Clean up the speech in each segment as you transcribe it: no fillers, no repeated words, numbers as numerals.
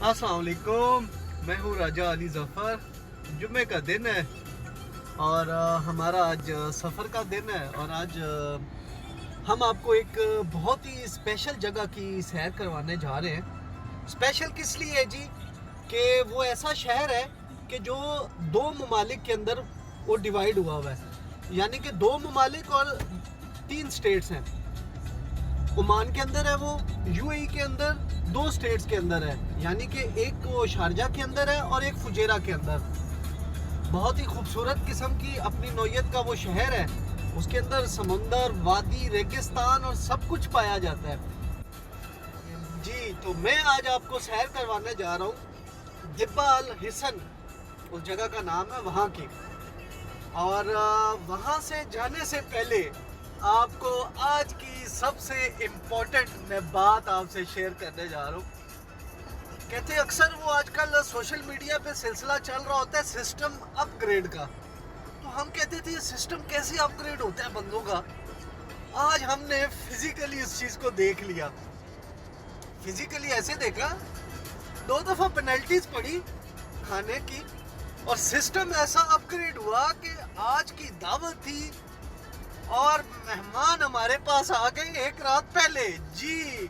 अस्सलाम वालेकुम, मैं हूँ राजा अली ज़फ़र। जुम्मे का दिन है और हमारा आज सफ़र का दिन है और आज हम आपको एक बहुत ही स्पेशल जगह की सैर करवाने जा रहे हैं। स्पेशल किस लिए है जी कि वो ऐसा शहर है कि जो दो ममालिक के अंदर वो डिवाइड हुआ हुआ है, यानी कि दो ममालिक और 3 स्टेट्स हैं। ओमान के अंदर है वो, यूएई के अंदर 2 स्टेट्स के अंदर है, यानी कि एक वो शारजा के अंदर है और एक फुजेरा के अंदर। बहुत ही खूबसूरत किस्म की अपनी नौयत का वो शहर है। उसके अंदर समुंदर, वादी, रेगिस्तान और सब कुछ पाया जाता है जी। तो मैं आज आपको सैर करवाने जा रहा हूँ दिब्बा अल हिसन, उस जगह का नाम है वहाँ की। और वहाँ से जाने से पहले आपको आज की सबसे इम्पोर्टेंट मैं बात आपसे शेयर करने जा रहा हूँ। कहते हैं अक्सर वो आजकल सोशल मीडिया पे सिलसिला चल रहा होता है सिस्टम अपग्रेड का, तो हम कहते थे ये सिस्टम कैसे अपग्रेड होता है बंदों का। आज हमने फिजिकली इस चीज़ को देख लिया। फिजिकली ऐसे देखा, 2 दफ़ा पेनल्टीज पड़ी खाने की और सिस्टम ऐसा अपग्रेड हुआ कि आज की दावत थी और मेहमान हमारे पास आ गए एक रात पहले जी।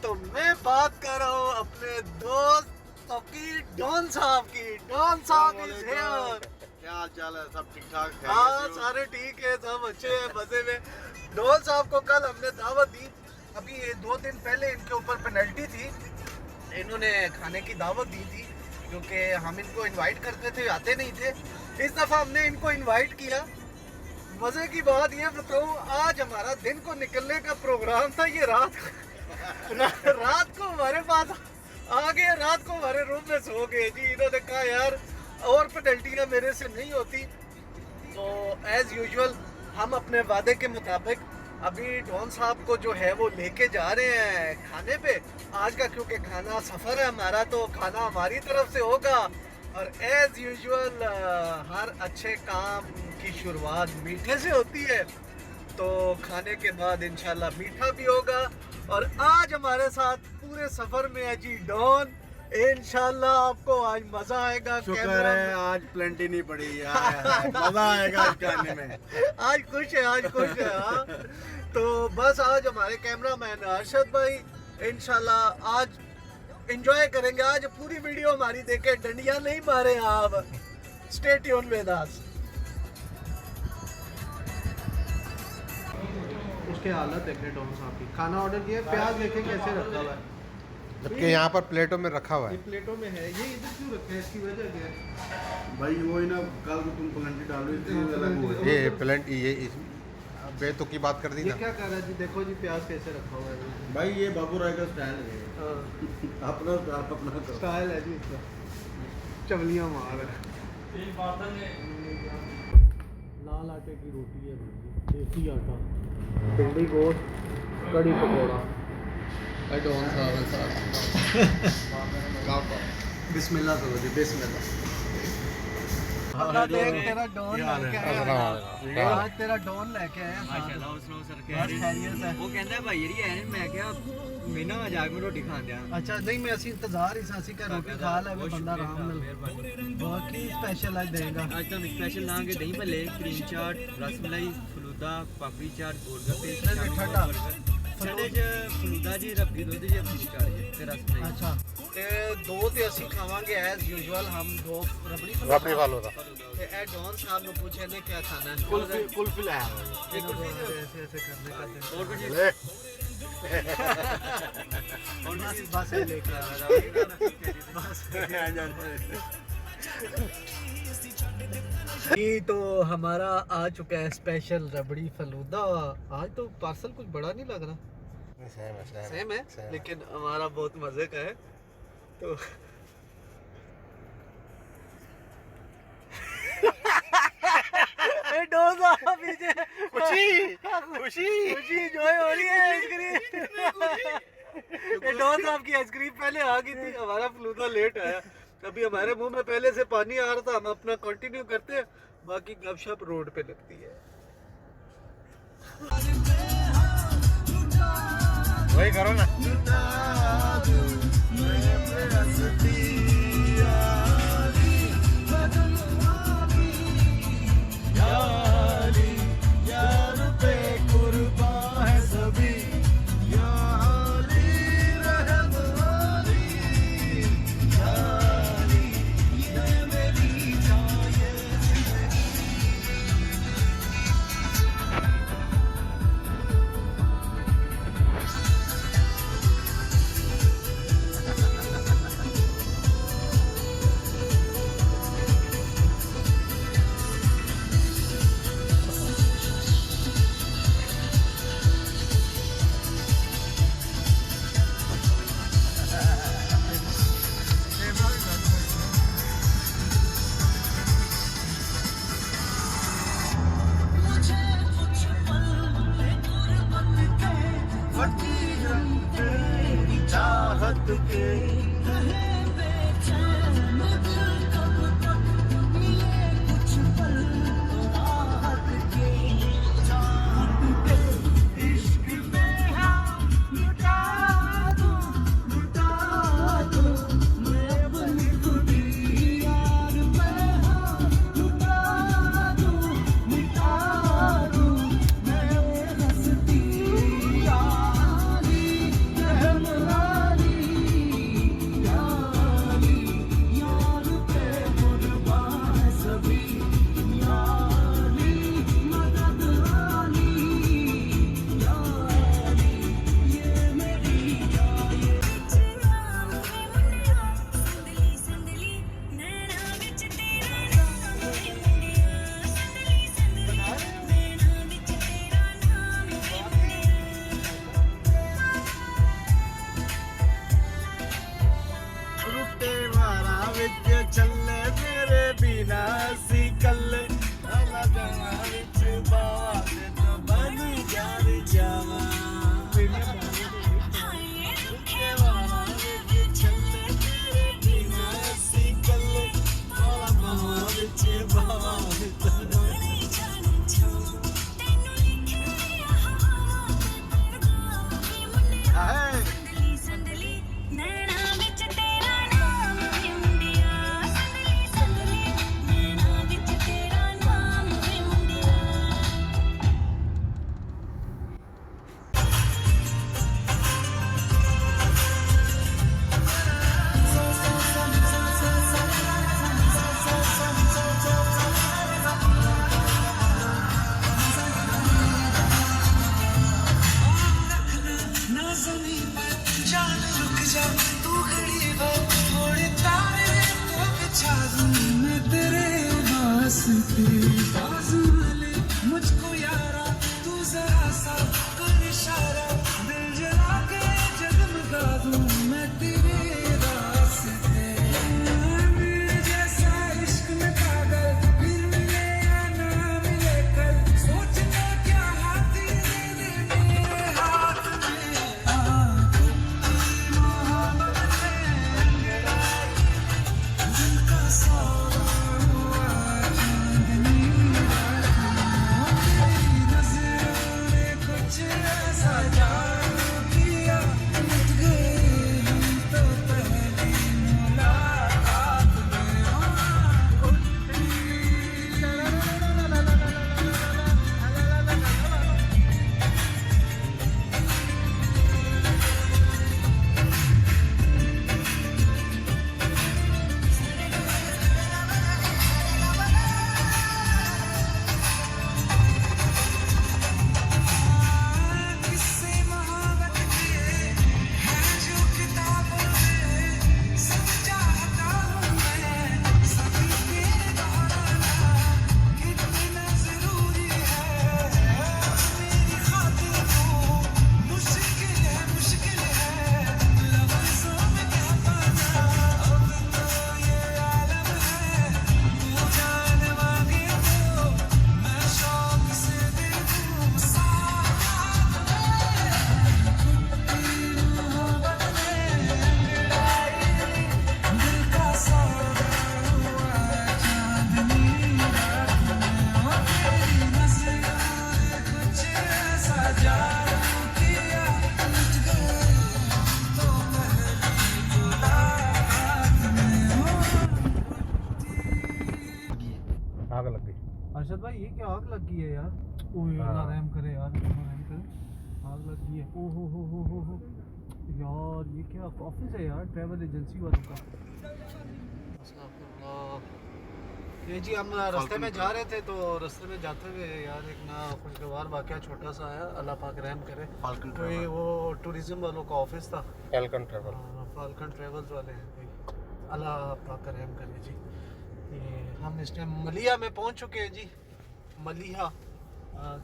तो मैं बात कर रहा हूँ अपने दोस्त की, डॉन साहब की। डॉन साहब इज हियर। क्या हाल चाल है? सब ठीक ठाक है? हाँ सारे ठीक है, सब अच्छे हैं, मजे में। डॉन साहब को कल हमने दावत दी, अभी 2 दिन पहले इनके ऊपर पेनल्टी थी, इन्होंने खाने की दावत दी थी क्योंकि हम इनको इनवाइट करते थे, आते नहीं थे। इस दफ़ा हमने इनको इनवाइट किया। मज़े की बात ये बताऊँ, आज हमारा दिन को निकलने का प्रोग्राम था, ये रात को हमारे पास आ गए, रात को हमारे रूम में सो गए जी। इन्होंने कहा यार और पेनल्टियाँ मेरे से नहीं होती। तो एज़ यूजुअल हम अपने वादे के मुताबिक अभी डॉन साहब को जो है वो लेके जा रहे हैं खाने पे आज का, क्योंकि खाना सफ़र है हमारा तो खाना हमारी तरफ से होगा। और एज़ यूजुअल हर अच्छे काम की शुरुआत मीठे से होती है, तो खाने के बाद इंशाल्लाह मीठा भी होगा। और आज हमारे साथ पूरे सफ़र में है जी डॉन। इंशाल्लाह आपको आज मज़ा आएगा। शुक्र है आज प्लेंटी नहीं पड़ी यार, मजा आएगा आज खाने में। आज खुश है, आज खुश है। हाँ तो बस आज हमारे कैमरामैन अरशद भाई इंशाल्लाह आज एंजॉय करेंगे। आज पूरी वीडियो हमारी देखे, डंडियां नहीं मारे आप। Stay tune with us. उसके हालत देखे डॉन साहब की। खाना ऑर्डर किया, प्याज देखे कैसे रखा हुआ है, जबकि यहाँ पर प्लेटों में रखा हुआ ये है। प्लेटों में है। ये इधर क्यों रखा है, इसकी वजह क्या है? भाई वो ही ना, कल को तुम प्लेंटी डालो इसलिए अलग हुआ है। ये प्लेट ये बेतु की बात कर दी ये ना। क्या कर रहा है जी? देखो जी प्याज कैसे रखा हुआ है। भाई ये बाबू राय का स्टाइल है, हाँ अपना करो। स्टाइल है जी इसका, चवलियाँ मार। लाल आटे की रोटी है, देसी आटा, भिंडी गोश्त, कड़ी पकौड़ा। बिस्मिल्लाह करो जी, बिस्मिल्लाह। देख तेरा डॉन लेके आया, आज तेरा डॉन लेके आया माशाल्लाह उसनो सर बस कह खैरियत है। वो कहंदा भाई ਜਿਹੜੀ ਹੈ ਮੈਂ ਕਿਹਾ ਮੈਨਾਂ ਆ ਜਾ ਕੇ ਰੋਟੀ ਖਾਂਦਿਆਂ। अच्छा नहीं, मैं असी इंतजार ही सासी का रोटी खा ले बंदा आराम नाल। बाकी स्पेशल आज देगा। ਅੱਜ ਤੁਹਾਨੂੰ ਸਪੈਸ਼ਲ ਲਾਂਗੇ ਦਹੀਂ ਭੱਲੇ, ਕਰੀਮ ਚਾਟ, ਰਸਮਲਾਈ, ਫਲੂਦਾ, ਪਾਪੜੀ ਚਾਟ, ਗੋਲਗੱਪੇ, ਠੰਡਾ। ਸਾਡੇ ਚ ਫਲੂਦਾ ਜੀ, ਰੱਬੀ ਦੁੱਧ ਜੀ, ਆਪਣੀ ਚਾਟ ਜੀ ਤੇ ਰਸਮਲਾਈ। अच्छा ते 2 ਤੇ ਅਸੀਂ ਖਾਵਾਂਗੇ ਐਜ਼ ਯੂਜੂਅਲ। हम 2 रबड़ी वालों का ਤੇ ਇਹ ਡॉन साहब ਨੂੰ पूछे ने क्या खाना है। कुल्फी लाया एक कुल्फी ऐसे ऐसे करने का और कुछ ले। और बस बस ये लेके आ रहा बस। जी तो हमारा आ चुका है स्पेशल रबड़ी फलूदा। आज तो पार्सल कुछ बड़ा नहीं लग रहा, सेम है लेकिन हमारा बहुत मजे का है। तो डोसा पीछे खुशी जो हो रही है आइसक्रीम। डॉन साहब की आइसक्रीम पहले आ गई थी, हमारा फलूदा लेट आया। अभी हमारे मुंह में पहले से पानी आ रहा था, हम अपना कंटिन्यू करते हैं, बाकी गपशप रोड पे लगती है। वही करो ना। विच चले मेरे बिना सी कल्ले आला जाना विच बावा ते तो बन जान जावा के वाला विच चले मेरे बिना सी कल्ले आला बावा विच बावा ते तो बन जान जावा हाय मुझको यारा तू जरा सा कर इशारा दिल जला के जगमगा दूं मैं तेरे रास्ते मेरे जैसा इश्क में पागल फिर मिले या ना मिले कल सोचना क्या हाथ तेरे मेरे हाथ में मोहब्बत में अंगड़ाई दिल का सौदा हुआ चांदनी कुछ ऐसा जादू किया लुट गए हम तो पहली मुलाकात में किससे मोहब्बत किए हैं जो किताबों में सब चाहता हूँ मैं सभी तेरे दौराना कितना जरूरी है मेरी खातिर तू मुश्किल है लफ्ज़ों में क्या पाना अब तो ये आलम है तू जान मांगे तो मैं शौक से दे दूँ साथ मोहब्बत में अंगड़ाई दिल का सौदा हुआ चांदनी रात में तेरी नज़रों ने कुछ ऐसा जादू किया लुट गए तो पहली मुलाकात में आग लग गई अरशद भाई ये क्या आग लग गई है यार। ओए अल्लाह रहम करे यार, अल्लाह रहम करे। आग लग गई है। ओ हो यार ये क्या ऑफिस है यार ट्रैवल एजेंसी वालों का। ये जी हम रास्ते में जा रहे थे तो रास्ते में जाते हुए यार एक ना खुशगवार वाक़या छोटा सा आया, अल्लाह पाक रहम करे। कोई वो टूरिज्म वालों का ऑफिस था, फैल्कन ट्रैवल। फाल्कन ट्रेवल्स वाले हैं कोई, अल्लाह पाक रहम करे जी। ये हम इस टाइम मलिया में पहुंच चुके हैं जी। मलिया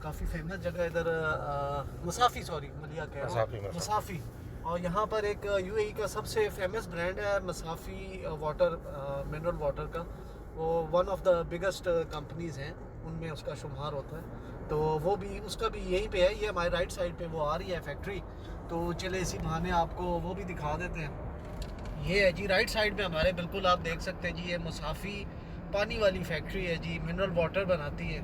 काफ़ी फेमस जगह इधर, मसाफ़ी सॉरी मलिया कह रहा हूँ, मसाफ़ी। और यहाँ पर एक यूएई का सबसे फेमस ब्रांड है मसाफ़ी वाटर, मिनरल वाटर का। वो one of the biggest companies हैं, उनमें उसका शुमार होता है। तो वो भी उसका भी यहीं पे है, ये हमारे राइट साइड पे वो आ रही है फैक्ट्री। तो चले इसी बहाने आपको वो भी दिखा देते हैं। ये है जी राइट साइड पे हमारे, बिल्कुल आप देख सकते हैं जी, ये मसाफ़ी पानी वाली फैक्ट्री है जी, मिनरल वाटर बनाती है।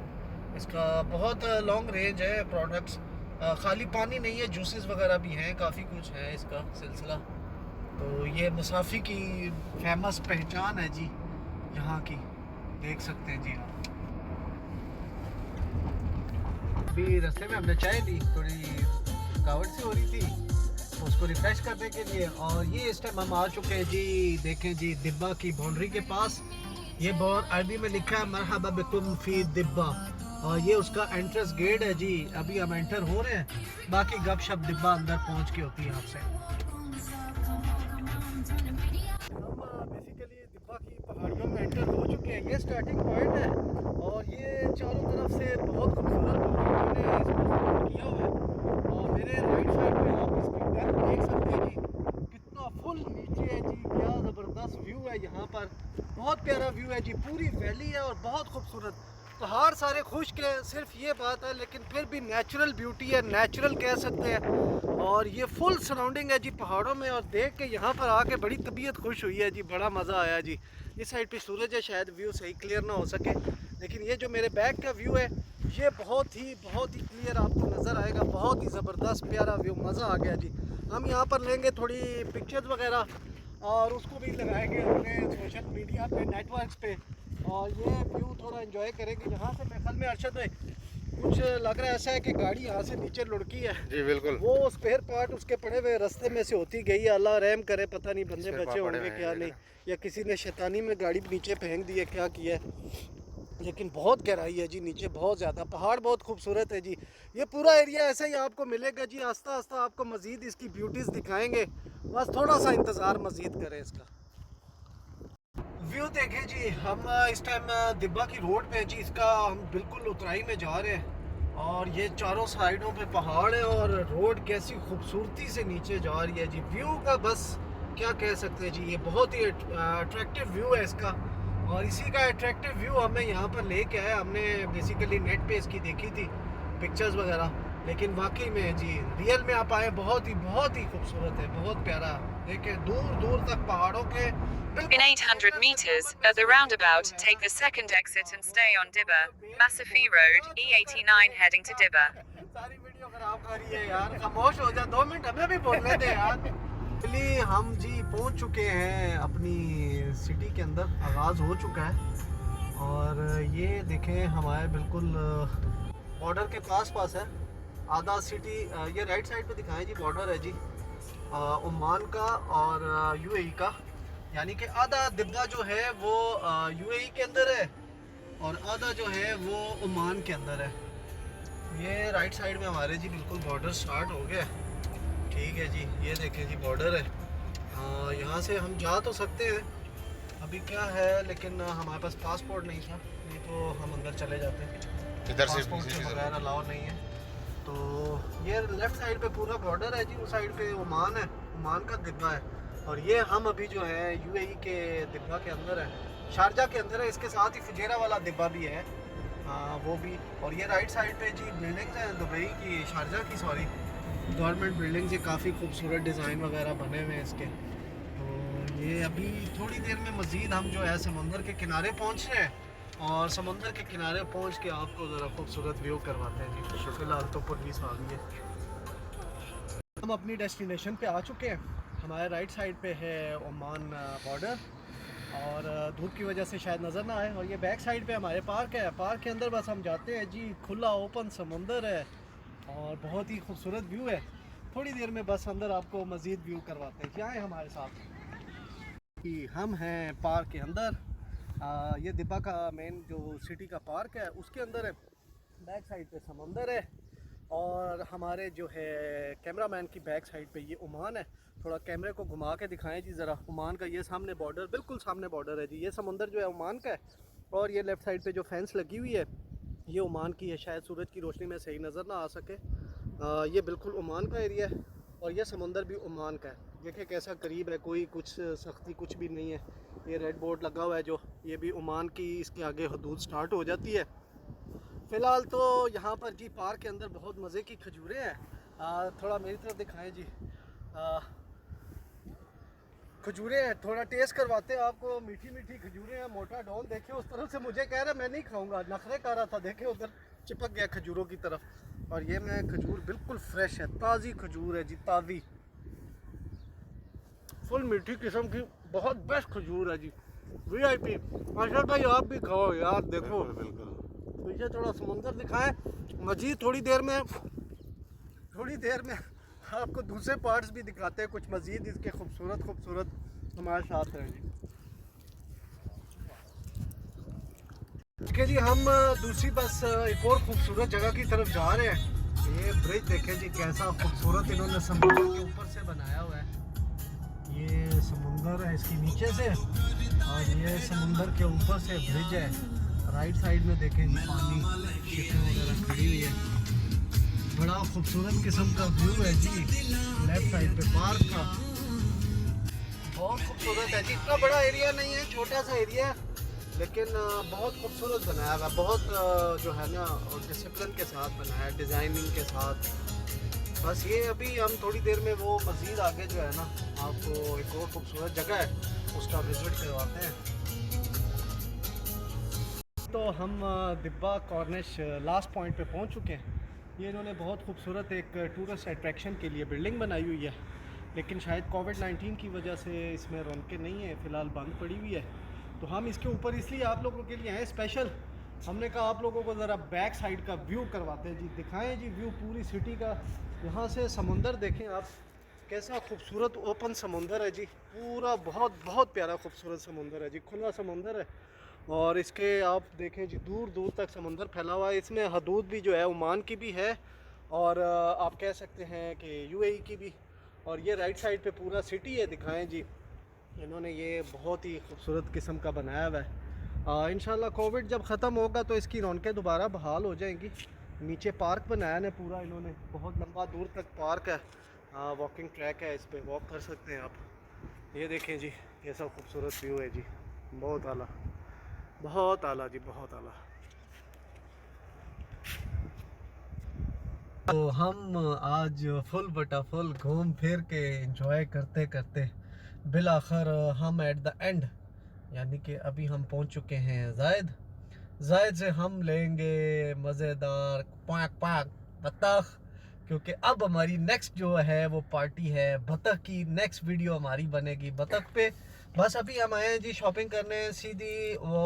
इसका बहुत लॉन्ग रेंज है प्रोडक्ट्स, खाली पानी नहीं है, जूसेस वगैरह भी हैं, काफ़ी कुछ है इसका सिलसिला। तो ये मसाफ़ी की फेमस पहचान है जी यहाँ की, देख सकते हैं जी आप। अभी रास्ते में हमने चाय ली, थोड़ी थकावट सी हो रही थी, उसको रिफ्रेश करने के लिए। और ये इस टाइम हम आ चुके हैं जी, देखें जी दिब्बा की बाउंड्री के पास। ये बहुत अरबी में लिखा है मरहबा बिकुम फी दिब्बा, और ये उसका एंट्रेंस गेट है जी। अभी हम एंटर हो रहे हैं, बाकी गपशप दिब्बा अंदर पहुंच के होती है आपसे। बेसिकली दिब्बा की पहाड़ियों में एंटर हो चुके हैं, ये स्टार्टिंग पॉइंट है। और ये चारों तरफ से बहुत खूबसूरत पहाड़ियों ने इसको किया हुआ है। और मेरे राइट साइड पे आप इसकी डेप्थ देख सकते हैं जी, कितना फुल नीचे है जी, क्या ज़बरदस्त व्यू है है यहाँ पर। बहुत प्यारा व्यू है जी, पूरी वैली है और बहुत खूबसूरत। पहाड़ सारे खुश्क है, सिर्फ ये बात है, लेकिन फिर भी नेचुरल ब्यूटी है, नेचुरल कह सकते हैं। और ये फुल सराउंडिंग है जी पहाड़ों में, और देख के यहाँ पर आके बड़ी तबीयत खुश हुई है जी, बड़ा मज़ा आया जी। इस साइड पे सूरज है, शायद व्यू सही क्लियर ना हो सके, लेकिन ये जो मेरे बैक का व्यू है ये बहुत ही क्लियर आपको नज़र आएगा। बहुत ही ज़बरदस्त प्यारा व्यू, मज़ा आ गया जी। हम यहाँ पर लेंगे थोड़ी पिक्चर्स वगैरह और उसको भी लगाएंगे अपने सोशल मीडिया पे, नेटवर्क्स पे, और ये व्यू थोड़ा एंजॉय करेंगे। यहाँ से मेरे ख्याल में अरशद भाई कुछ लग रहा है ऐसा है कि गाड़ी यहाँ से नीचे लुढ़की है जी बिल्कुल, वो स्पेयर पार्ट उसके पड़े हुए रास्ते में से होती गई है। अल्लाह रहम करे, पता नहीं बंदे बचे होंगे क्या नहीं, या किसी ने शैतानी में गाड़ी नीचे फेंक दी है, क्या किया है। लेकिन बहुत गहराई है जी नीचे, बहुत ज़्यादा। पहाड़ बहुत खूबसूरत है जी। ये पूरा एरिया ऐसा ही आपको मिलेगा जी। आस्ता आस्ता आपको मज़ीद इसकी ब्यूटीज़ दिखाएंगे, बस थोड़ा सा इंतज़ार मज़ीद करें इसका। व्यू देखें जी, हम इस टाइम दिब्बा की रोड पे जी, इसका हम बिल्कुल उतराई में जा रहे हैं, और ये चारों साइडों पे पहाड़ है और रोड कैसी खूबसूरती से नीचे जा रही है जी। व्यू का बस क्या कह सकते हैं जी, ये बहुत ही अट्रैक्टिव व्यू है इसका, और इसी का अट्रैक्टिव व्यू हमें यहाँ पर लेके आया। हमने बेसिकली नेट पे इसकी देखी थी पिक्चर्स वगैरह, लेकिन वाकई में जी रियल में आप आए, बहुत ही खूबसूरत है, बहुत प्यारा। देखें दूर दूर तक पहाड़ों के। In 800 meters, at the roundabout, take the second exit and stay on Dibba, Masafi Road, E89 heading to Dibba. सारी वीडियो खराब कर रही है यार, खामोश हो जा, 2 मिनट हमें भी बोलने दे यार। चलिए हम जी पहुंच चुके हैं अपनी सिटी के अंदर, आगाज़ हो चुका है, और ये देखें हमारे बिल्कुल बॉर्डर के पास है आधा सिटी। ये राइट साइड पे दिखाएं जी, बॉर्डर है जी ओमान का और यूएई का, यानी कि आधा दिब्बा जो है वो यूएई के अंदर है और आधा जो है वो ओमान के अंदर है। ये राइट साइड में हमारे जी बिल्कुल बॉर्डर स्टार्ट हो गया, ठीक है जी। ये देखें जी बॉर्डर है, यहाँ से हम जा तो सकते हैं, अभी क्या है, लेकिन हमारे पास पासपोर्ट नहीं था, नहीं तो हम अंदर चले जाते हैं। इधर से पासपोर्ट के बगैर अलाउ नहीं है। तो ये लेफ़्ट साइड पे पूरा बॉर्डर है जी, उस साइड पे ओमान है, ओमान का दिब्बा है, और ये हम अभी जो है यूएई के दिब्बा के अंदर है, शारजा के अंदर है। इसके साथ ही फुजेरा वाला दिब्बा भी है, वो भी। और ये राइट साइड पे जी बिल्डिंग्स हैं दुबई की, शारजा की सॉरी, गवर्नमेंट बिल्डिंग्स, ये काफ़ी खूबसूरत डिज़ाइन वगैरह बने हुए हैं इसके। तो ये अभी थोड़ी देर में मज़ीद हम जो है समंदर के किनारे पहुँच रहे हैं, और समंदर के किनारे पहुँच के आपको ज़रा खूबसूरत व्यू करवाते हैं जी। फिलहाल तो पुलिस आ गई है, हम अपनी डेस्टिनेशन पे आ चुके हैं। हमारे राइट साइड पे है ओमान बॉर्डर, और धूप की वजह से शायद नज़र ना आए, और ये बैक साइड पे हमारे पार्क है। पार्क के अंदर बस हम जाते हैं जी, खुला ओपन समंदर है और बहुत ही खूबसूरत व्यू है। थोड़ी देर में बस अंदर आपको मज़ीद व्यू करवाते हैं, जाएँ हमारे साथ कि हम हैं पार्क के अंदर। ये दिब्बा का मेन जो सिटी का पार्क है उसके अंदर है, बैक साइड पे समंदर है, और हमारे जो है कैमरामैन की बैक साइड पे ये ओमान है। थोड़ा कैमरे को घुमा के दिखाएं जी ज़रा ओमान का। ये सामने बॉर्डर, बिल्कुल सामने बॉर्डर है जी। ये समंदर जो है ओमान का है, और ये लेफ़्ट साइड पे जो फेंस लगी हुई है ये ओमान की है। शायद सूरज की रोशनी में सही नज़र ना आ सके, ये बिल्कुल ओमान का एरिया है, और ये समंदर भी ओमान का है। देखिए कैसा करीब है, कोई कुछ सख्ती कुछ भी नहीं है। ये रेड बोर्ड लगा हुआ है जो, ये भी ओमान की, इसके आगे हदूद स्टार्ट हो जाती है। फ़िलहाल तो यहाँ पर जी पार्क के अंदर बहुत मज़े की खजूरें हैं। थोड़ा मेरी तरफ दिखाएं जी, खजूरें हैं, थोड़ा टेस्ट करवाते हैं आपको। मीठी मीठी खजूरें हैं। मोटा डॉन देखे उस तरफ से मुझे कह रहा मैं नहीं खाऊंगा, नखरे कर रहा था, देखे उधर चिपक गया खजूरों की तरफ। और ये मैं खजूर बिल्कुल फ्रेश है, ताज़ी खजूर है जी, ताज़ी, फुल मीठी किस्म की, बहुत बेस्ट खजूर है जी, VIP। अरशद भाई आप भी खाओ यार, देखो बिल्कुल। पीछे थोड़ा समुंदर दिखाएं मजीद। थोड़ी देर में आपको दूसरे पार्ट्स भी दिखाते हैं, कुछ मजीद इसके खूबसूरत हमारे साथ हैं जी। इसके लिए हम दूसरी बस एक और खूबसूरत जगह की तरफ जा रहे हैं। ये ब्रिज देखें जी, कैसा खूबसूरत इन्होंने समुद्र के ऊपर से बनाया हुआ है। ये समुंदर है इसके नीचे से, और ये समुंदर के ऊपर से ब्रिज है। राइट साइड में देखें जी पानी, शिपें वगैरह खड़ी हुई है, बड़ा खूबसूरत किस्म का व्यू है जी। लेफ्ट साइड पे पार्क का बहुत खूबसूरत है जी। इतना बड़ा एरिया नहीं है, छोटा सा एरिया है, लेकिन बहुत खूबसूरत बनाया हुआ है। बहुत जो है ना डिसिप्लिन के साथ बनाया है, डिज़ाइनिंग के साथ। बस ये अभी हम थोड़ी देर में वो मज़ीद आगे जो है ना आपको एक और खूबसूरत जगह है उसका विज़िट करवाते हैं। तो हम दिब्बा कॉर्निश लास्ट पॉइंट पे पहुंच चुके हैं। ये इन्होंने बहुत खूबसूरत एक टूरिस्ट अट्रैक्शन के लिए बिल्डिंग बनाई हुई है, लेकिन शायद कोविड-19 की वजह से इसमें रौनकें नहीं है, फ़िलहाल बंद पड़ी हुई है। तो हम इसके ऊपर इसलिए आप लोगों के लिए आए स्पेशल। हमने कहा आप लोगों को ज़रा बैक साइड का व्यू करवाते हैं जी, दिखाएं जी व्यू पूरी सिटी का। यहाँ से समुंदर देखें आप, कैसा खूबसूरत ओपन समुंदर है जी, पूरा बहुत बहुत प्यारा खूबसूरत समुंदर है जी, खुला समुंदर है। और इसके आप देखें जी दूर दूर तक समुंदर फैला हुआ है। इसमें हदूद भी जो है ओमान की भी है और आप कह सकते हैं कि यूएई की भी। और ये राइट साइड पे पूरा सिटी है, दिखाएं जी। इन्होंने ये बहुत ही खूबसूरत किस्म का बनाया हुआ है। इंशाल्लाह कोविड जब ख़त्म होगा तो इसकी रौनकें दोबारा बहाल हो जाएंगी। नीचे पार्क बनाया है पूरा इन्होंने, बहुत लंबा दूर तक पार्क है, वॉकिंग ट्रैक है, इस पर वॉक कर सकते हैं आप। ये देखें जी कैसा खूबसूरत व्यू है जी, बहुत आला, बहुत आला जी, बहुत आला। तो हम आज फुल बटा फुल घूम फिर के एंजॉय करते करते बिलाखिर हम एट द एंड, यानी कि अभी हम पहुंच चुके हैं जायद से हम लेंगे मज़ेदार पाक पाक बतख, क्योंकि अब हमारी नेक्स्ट जो है वो पार्टी है बतख की। नेक्स्ट वीडियो हमारी बनेगी बतख पे। बस अभी हम आए हैं जी शॉपिंग करने, सीधी वो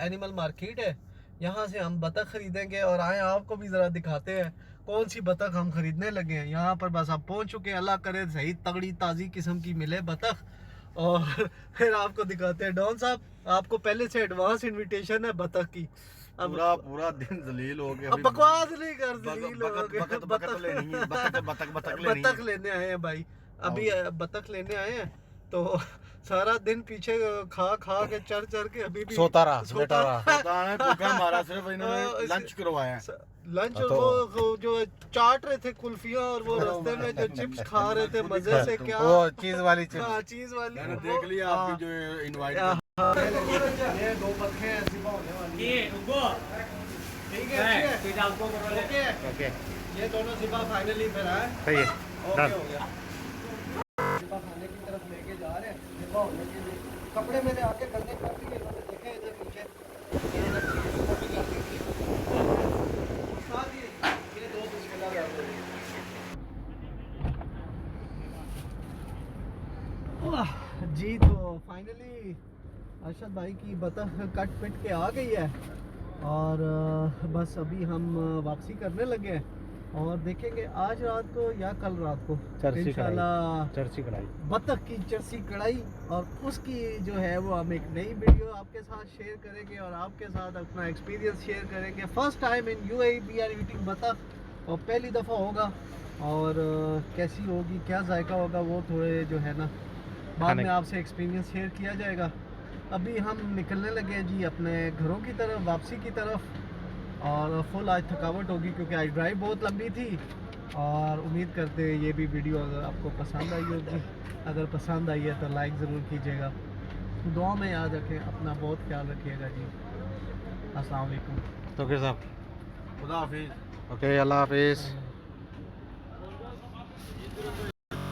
एनिमल मार्केट है, यहाँ से हम बतख ख़रीदेंगे और आए आपको भी ज़रा दिखाते हैं कौन सी बतख हम ख़रीदने लगे हैं। यहाँ पर बस आप पहुँच चुके हैं, अल्लाह करे सही तगड़ी ताज़ी किस्म की मिले बतख, और फिर आपको दिखाते हैं। डॉन साहब आपको पहले से एडवांस इनविटेशन है बतख की। अब पूरा दिन जलील हो गया। अब बकवास नहीं कर, जलील हो गए। बतख लेनी है, बतख लेने आए हैं भाई, अभी बतख लेने आए हैं। तो सारा दिन पीछे खा खा के चढ़ के अभी भी सोता रहा हमारा सिर्फ इन्होंने लंच करवाया है। लंच और वो जो चाट रहे थे कुल्फियां और वो रास्ते में जो चिप्स खा रहे थे मजे से, क्या वो चीज वाली चिप्स। हाँ चीज वाली। मैंने देख लिया आपकी जो इनवाइट। ये दो बतखें हैं सिबा होने वाली है। ठीक है ओके ओके ये दोनों सिबा फाइनली फिर आए, सही है, ओके हो गया। सिबा खाने की तरफ लेके जा रहे हैं सिबा होने के लिए। कपड़े मेरे आके गंदे कर दिए इन्होंने, देखे इधर पीछे ये दो बिस्मिल्लाह कर दो। जी तो फाइनली अरशद भाई की बतख कट पिट के आ गई है और बस अभी हम वापसी करने लगे हैं और देखेंगे आज रात को या कल रात को इंशाल्लाह चर्ची कढ़ाई, बतख की चरसी कढ़ाई, और उसकी जो है वो हम एक नई वीडियो आपके साथ शेयर करेंगे और आपके साथ अपना एक्सपीरियंस शेयर करेंगे। First time in UAE we are eating बतख और पहली दफ़ा होगा, और कैसी होगी क्या जायका होगा वो थोड़े जो है ना बाद में आपसे एक्सपीरियंस शेयर किया जाएगा। अभी हम निकलने लगे हैं जी अपने घरों की तरफ, वापसी की तरफ, और फुल आज थकावट होगी क्योंकि आज ड्राइव बहुत लंबी थी। और उम्मीद करते हैं ये भी वीडियो अगर आपको पसंद आई होगी, अगर पसंद आई है तो लाइक ज़रूर कीजिएगा। दुआ में याद रखें, अपना बहुत ख्याल रखिएगा जी। अस्सलाम वालेकुम। तो फिर साहब खुदा हाफिज़। ओके अल्लाह हाफिज़।